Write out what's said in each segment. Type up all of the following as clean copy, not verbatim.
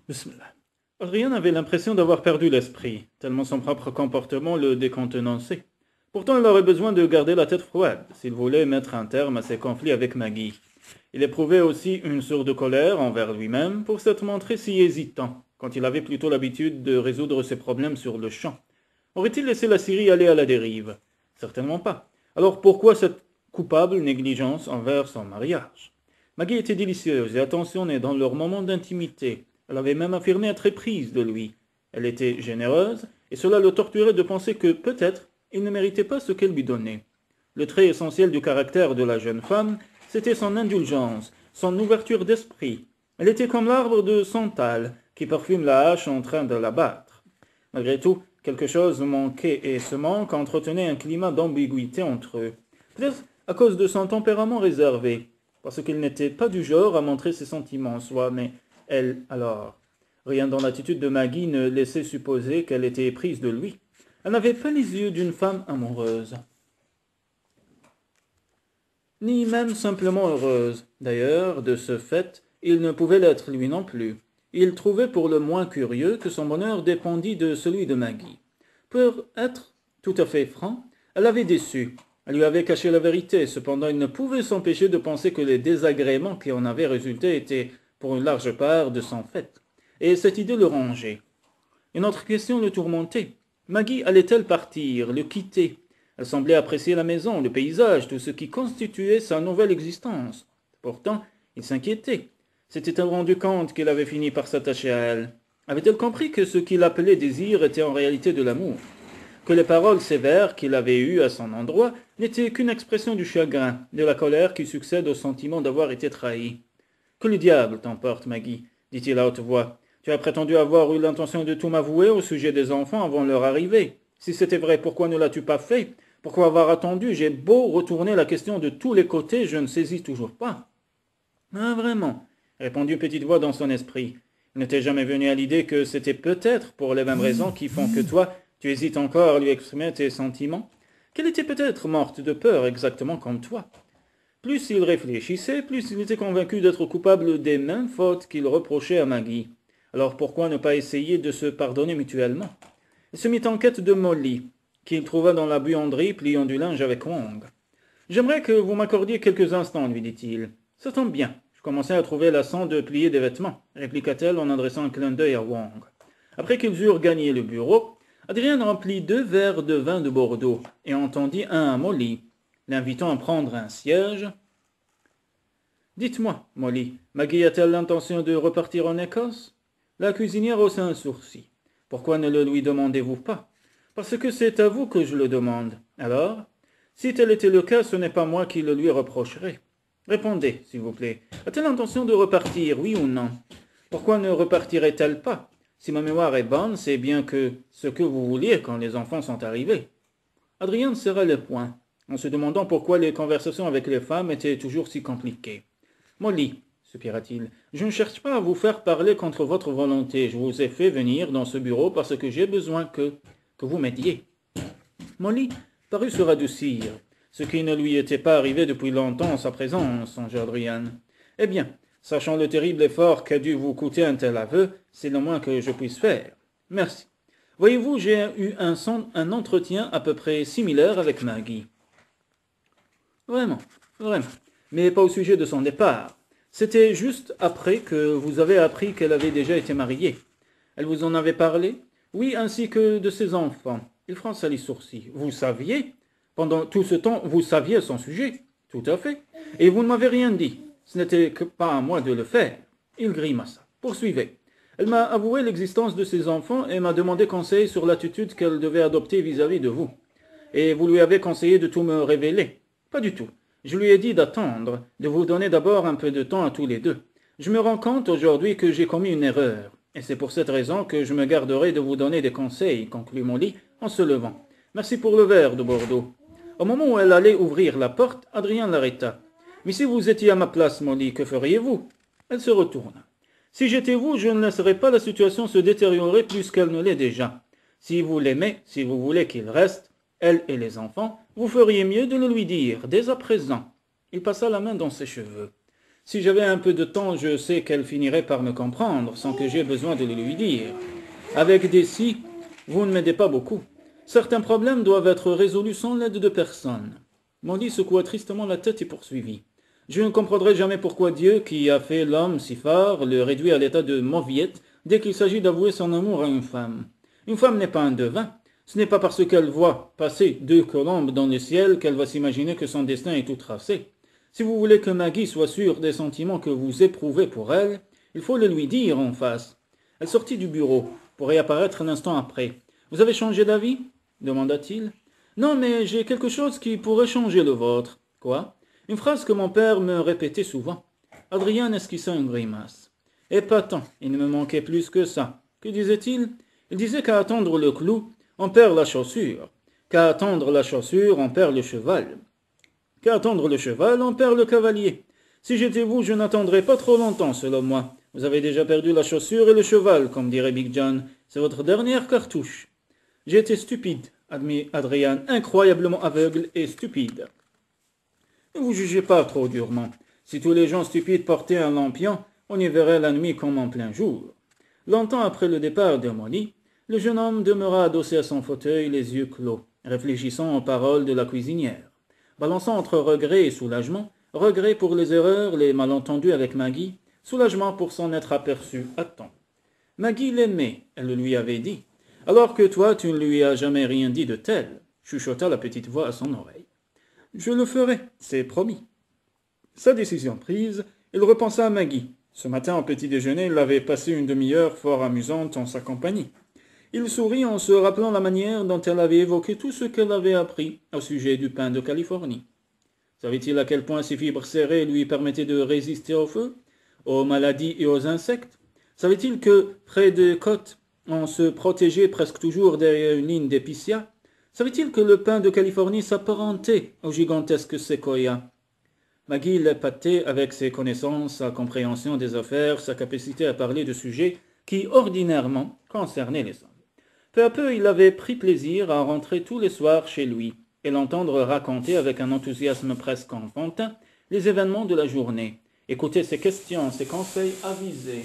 Bismillah. Adrien avait l'impression d'avoir perdu l'esprit, tellement son propre comportement le décontenançait. Pourtant, il aurait besoin de garder la tête froide s'il voulait mettre un terme à ses conflits avec Maggie. Il éprouvait aussi une sorte de colère envers lui-même pour s'être montré si hésitant, quand il avait plutôt l'habitude de résoudre ses problèmes sur le champ. Aurait-il laissé la Syrie aller à la dérive? Certainement pas. Alors pourquoi cette coupable négligence envers son mariage? Maggie était délicieuse et attentionnée dans leurs moments d'intimité. Elle avait même affirmé être éprise de lui. Elle était généreuse, et cela le torturait de penser que, peut-être, il ne méritait pas ce qu'elle lui donnait. Le trait essentiel du caractère de la jeune femme, c'était son indulgence, son ouverture d'esprit. Elle était comme l'arbre de santal, qui parfume la hache en train de l'abattre. Malgré tout, quelque chose manquait, et ce manque entretenait un climat d'ambiguïté entre eux. Peut-être à cause de son tempérament réservé, parce qu'il n'était pas du genre à montrer ses sentiments en soi, mais elle, alors. Rien dans l'attitude de Maggie ne laissait supposer qu'elle était éprise de lui. Elle n'avait pas les yeux d'une femme amoureuse, ni même simplement heureuse. D'ailleurs, de ce fait, il ne pouvait l'être lui non plus. Il trouvait pour le moins curieux que son bonheur dépendît de celui de Maggie. Pour être tout à fait franc, elle l'avait déçu. Elle lui avait caché la vérité, cependant il ne pouvait s'empêcher de penser que les désagréments qui en avaient résulté étaient pour une large part de son fait. Et cette idée le rongeait. Une autre question le tourmentait. Maggie allait-elle partir, le quitter? Elle semblait apprécier la maison, le paysage, tout ce qui constituait sa nouvelle existence. Pourtant, il s'inquiétait. S'était-elle rendu compte qu'il avait fini par s'attacher à elle? Avait-elle compris que ce qu'il appelait désir était en réalité de l'amour? Que les paroles sévères qu'il avait eues à son endroit n'étaient qu'une expression du chagrin, de la colère qui succède au sentiment d'avoir été trahi? Que le diable t'emporte, Maggie, dit-il à haute voix. Tu as prétendu avoir eu l'intention de tout m'avouer au sujet des enfants avant leur arrivée. Si c'était vrai, pourquoi ne l'as-tu pas fait? Pourquoi avoir attendu? J'ai beau retourner la question de tous les côtés, je ne saisis toujours pas. Ah, vraiment, répondit une petite voix dans son esprit. Il ne t'est jamais venu à l'idée que c'était peut-être pour les mêmes raisons qui font que toi, tu hésites encore à lui exprimer tes sentiments? Qu'elle était peut-être morte de peur exactement comme toi. Plus il réfléchissait, plus il était convaincu d'être coupable des mêmes fautes qu'il reprochait à Maggie. Alors pourquoi ne pas essayer de se pardonner mutuellement? Il se mit en quête de Molly, qu'il trouva dans la buanderie pliant du linge avec Wong. J'aimerais que vous m'accordiez quelques instants, lui dit-il. Ça tombe bien. Je commençais à trouver lassant de plier des vêtements, répliqua-t-elle en adressant un clin d'œil à Wong. Après qu'ils eurent gagné le bureau, Adrien remplit 2 verres de vin de Bordeaux et entendit un à Molly, l'invitant à prendre un siège. Dites-moi, Molly, Maggie a-t-elle l'intention de repartir en Écosse? La cuisinière haussa un sourcil. Pourquoi ne le lui demandez-vous pas? Parce que c'est à vous que je le demande. Alors, si tel était le cas, ce n'est pas moi qui le lui reprocherai. Répondez, s'il vous plaît. A-t-elle l'intention de repartir, oui ou non? Pourquoi ne repartirait-elle pas? Si ma mémoire est bonne, c'est bien que ce que vous vouliez quand les enfants sont arrivés. Adrien serra les poings, en se demandant pourquoi les conversations avec les femmes étaient toujours si compliquées. Molly, soupira-t-il, je ne cherche pas à vous faire parler contre votre volonté. Je vous ai fait venir dans ce bureau parce que j'ai besoin que vous m'aidiez. Molly parut se radoucir, ce qui ne lui était pas arrivé depuis longtemps en sa présence, songea Adrien. Eh bien, sachant le terrible effort qu'a dû vous coûter un tel aveu, c'est le moins que je puisse faire. Merci. Voyez-vous, j'ai eu un entretien à peu près similaire avec Maggie. Vraiment, vraiment. Mais pas au sujet de son départ. C'était juste après que vous avez appris qu'elle avait déjà été mariée. Elle vous en avait parlé? Oui, ainsi que de ses enfants. Il fronça les sourcils. Vous saviez? Pendant tout ce temps, vous saviez son sujet? Tout à fait. Et vous ne m'avez rien dit. Ce n'était que pas à moi de le faire. Il grimaça. Poursuivez. Elle m'a avoué l'existence de ses enfants et m'a demandé conseil sur l'attitude qu'elle devait adopter vis-à-vis de vous. Et vous lui avez conseillé de tout me révéler? Pas du tout. Je lui ai dit d'attendre, de vous donner d'abord un peu de temps à tous les deux. Je me rends compte aujourd'hui que j'ai commis une erreur, et c'est pour cette raison que je me garderai de vous donner des conseils, conclut Molly en se levant. Merci pour le verre de Bordeaux. Au moment où elle allait ouvrir la porte, Adrien l'arrêta. Mais si vous étiez à ma place, Molly, que feriez-vous? Elle se retourna. Si j'étais vous, je ne laisserais pas la situation se détériorer plus qu'elle ne l'est déjà. Si vous l'aimez, si vous voulez qu'il reste, elle et les enfants, vous feriez mieux de le lui dire, dès à présent. Il passa la main dans ses cheveux. Si j'avais un peu de temps, je sais qu'elle finirait par me comprendre, sans que j'aie besoin de le lui dire. Avec des si, vous ne m'aidez pas beaucoup. Certains problèmes doivent être résolus sans l'aide de personne. Molly secoua tristement la tête et poursuivit. Je ne comprendrai jamais pourquoi Dieu, qui a fait l'homme si fort, le réduit à l'état de mauviette dès qu'il s'agit d'avouer son amour à une femme. Une femme n'est pas un devin. Ce n'est pas parce qu'elle voit passer 2 colombes dans le ciel qu'elle va s'imaginer que son destin est tout tracé. Si vous voulez que Maggie soit sûre des sentiments que vous éprouvez pour elle, il faut le lui dire en face. Elle sortit du bureau, pour réapparaître un instant après. Vous avez changé d'avis demanda-t-il. Non, mais j'ai quelque chose qui pourrait changer le vôtre. Quoi? Une phrase que mon père me répétait souvent. Adrien esquissa une grimace. Épatant, il ne me manquait plus que ça. Que disait-il? Il disait qu'à attendre le clou, on perd la chaussure. Qu'à attendre la chaussure, on perd le cheval. Qu'à attendre le cheval, on perd le cavalier. Si j'étais vous, je n'attendrais pas trop longtemps, selon moi. Vous avez déjà perdu la chaussure et le cheval, comme dirait Big John. C'est votre dernière cartouche. J'ai été stupide, admit Adrien, incroyablement aveugle et stupide. Ne vous jugez pas trop durement. Si tous les gens stupides portaient un lampion, on y verrait la nuit comme en plein jour. Longtemps après le départ de Molly, le jeune homme demeura adossé à son fauteuil, les yeux clos, réfléchissant aux paroles de la cuisinière, balançant entre regret et soulagement, regret pour les erreurs, les malentendus avec Maggie, soulagement pour s'en être aperçu à temps. Maggie l'aimait, elle le lui avait dit, alors que toi tu ne lui as jamais rien dit de tel, chuchota la petite voix à son oreille. Je le ferai, c'est promis. Sa décision prise, il repensa à Maggie. Ce matin au petit déjeuner, il avait passé une demi-heure fort amusante en sa compagnie. Il sourit en se rappelant la manière dont elle avait évoqué tout ce qu'elle avait appris au sujet du pain de Californie. Savait-il à quel point ses fibres serrées lui permettaient de résister au feu, aux maladies et aux insectes? Savait-il que, près des côtes, on se protégeait presque toujours derrière une ligne d'épicéa? Savait-il que le pain de Californie s'apparentait au gigantesque séquoia? Maggie l'épatait avec ses connaissances, sa compréhension des affaires, sa capacité à parler de sujets qui, ordinairement, concernaient les hommes. Peu à peu, il avait pris plaisir à rentrer tous les soirs chez lui et l'entendre raconter avec un enthousiasme presque enfantin les événements de la journée, écouter ses questions, ses conseils avisés.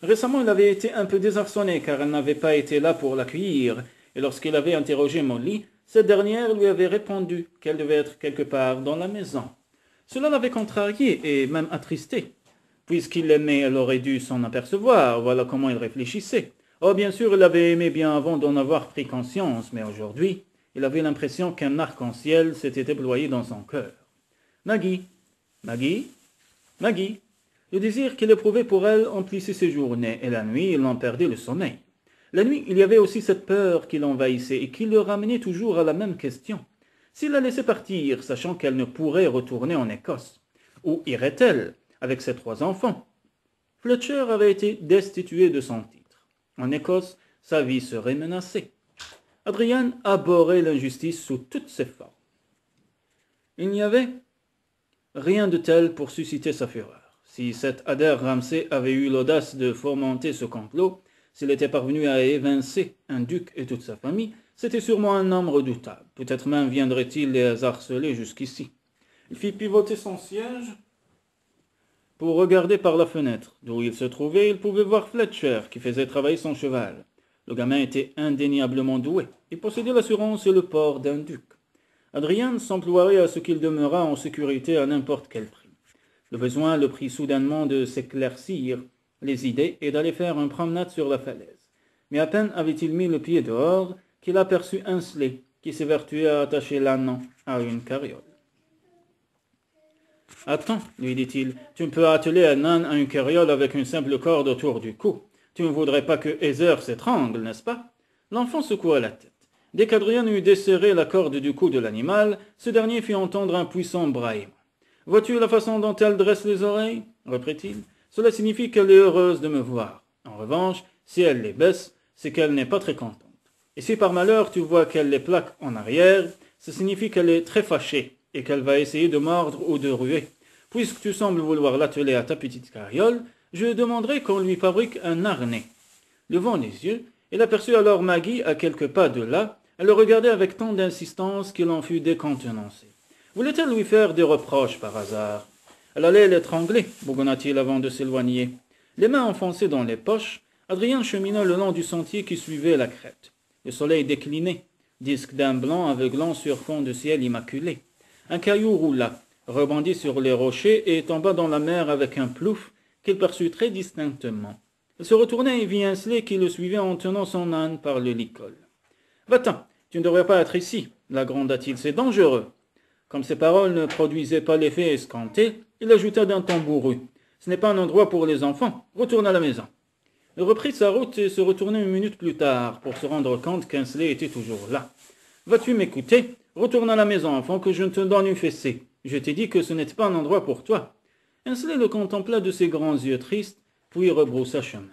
Récemment, il avait été un peu désarçonné car elle n'avait pas été là pour l'accueillir, et lorsqu'il avait interrogé Molly, cette dernière lui avait répondu qu'elle devait être quelque part dans la maison. Cela l'avait contrarié et même attristé. Puisqu'il l'aimait, elle aurait dû s'en apercevoir, voilà comment il réfléchissait. Oh, bien sûr, il avait aimé bien avant d'en avoir pris conscience, mais aujourd'hui, il avait l'impression qu'un arc-en-ciel s'était déployé dans son cœur. Maggie, Maggie, Maggie. Le désir qu'il éprouvait pour elle emplissait ses journées, et la nuit, il en perdait le sommeil. La nuit, il y avait aussi cette peur qui l'envahissait et qui le ramenait toujours à la même question. S'il la laissait partir, sachant qu'elle ne pourrait retourner en Écosse, où irait-elle avec ses 3 enfants? Fletcher avait été destitué de son titre. En Écosse, sa vie serait menacée. Adrian abhorrait l'injustice sous toutes ses formes. Il n'y avait rien de tel pour susciter sa fureur. Si cet Adair Ramsay avait eu l'audace de fomenter ce complot, s'il était parvenu à évincer un duc et toute sa famille, c'était sûrement un homme redoutable. Peut-être même viendrait-il les harceler jusqu'ici. Il fit pivoter son siège pour regarder par la fenêtre. D'où il se trouvait, il pouvait voir Fletcher, qui faisait travailler son cheval. Le gamin était indéniablement doué. Il possédait l'assurance et le port d'un duc. Adrien s'emploierait à ce qu'il demeurât en sécurité à n'importe quel prix. Le besoin le prit soudainement de s'éclaircir les idées et d'aller faire une promenade sur la falaise. Mais à peine avait-il mis le pied dehors qu'il aperçut Ainsley, qui s'évertuait à attacher l'âne à une carriole. « Attends, lui dit-il, tu ne peux atteler un âne à une carriole avec une simple corde autour du cou. Tu ne voudrais pas que Heather s'étrangle, n'est-ce pas ?» L'enfant secoua la tête. Dès qu'Adrien eut desserré la corde du cou de l'animal, ce dernier fit entendre un puissant braillement. « Vois-tu la façon dont elle dresse les oreilles ?» reprit-il. « Cela signifie qu'elle est heureuse de me voir. En revanche, si elle les baisse, c'est qu'elle n'est pas très contente. Et si par malheur tu vois qu'elle les plaque en arrière, ça signifie qu'elle est très fâchée et qu'elle va essayer de mordre ou de ruer. Puisque tu sembles vouloir l'atteler à ta petite carriole, je demanderai qu'on lui fabrique un harnais. » Levant les yeux, il aperçut alors Maggie à quelques pas de là. Elle le regardait avec tant d'insistance qu'il en fut décontenancé. Voulait-elle lui faire des reproches par hasard? Elle allait l'étrangler, bougonna-t-il avant de s'éloigner. Les mains enfoncées dans les poches, Adrien chemina le long du sentier qui suivait la crête. Le soleil déclinait, disque d'un blanc aveuglant sur fond de ciel immaculé. Un caillou roula, rebondit sur les rochers et tomba dans la mer avec un plouf qu'il perçut très distinctement. Il se retourna et vit Ainsley qui le suivait en tenant son âne par le licol. « Va-t'en, tu ne devrais pas être ici, la gronda-t-il, c'est dangereux. » Comme ces paroles ne produisaient pas l'effet escompté, il ajouta d'un ton bourru. « Ce n'est pas un endroit pour les enfants, retourne à la maison. » Il reprit sa route et se retourna 1 minute plus tard pour se rendre compte qu'Ainsley était toujours là. « Vas-tu m'écouter? Retourne à la maison, enfant, que je ne te donne une fessée. Je t'ai dit que ce n'était pas un endroit pour toi. » Ainsley le contempla de ses grands yeux tristes, puis rebroussa chemin.